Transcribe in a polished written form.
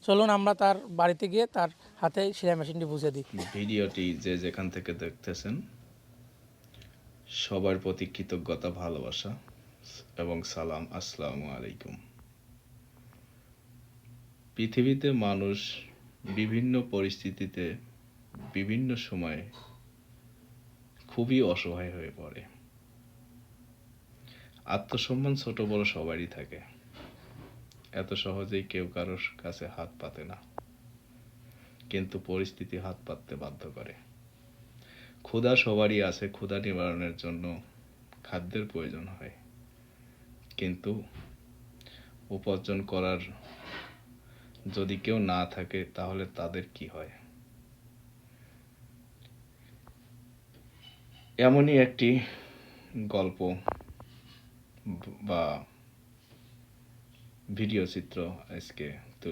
চলুন আমরা তার বাড়িতে গিয়ে তার হাতে সেলাই মেশিনটি বুঝে দিই। ভিডিওটি যে যেখান থেকে দেখতেছেন সবার প্রতি কৃতজ্ঞতা, ভালোবাসা এবং সালাম। আসসালামু আলাইকুম। পৃথিবীতে মানুষ বিভিন্ন পরিস্থিতিতে বিভিন্ন সময়ে খুবই অসহায় হয়ে পড়ে। আত্মসম্মান ছোট বড় সবারই থাকে, এত সহজেই কেউ কারোর কাছে হাত পাতে না, কিন্তু পরিস্থিতি হাত পাততে বাধ্য করে। ক্ষুধা সবারই আছে, ক্ষুধা নিবারণের জন্য খাদ্যের প্রয়োজন হয়, কিন্তু উপার্জন করার যদি কেউ না থাকে তাহলে তাদের কি হয়? এমনই একটি গল্প বা ভিডিও চিত্র আজকে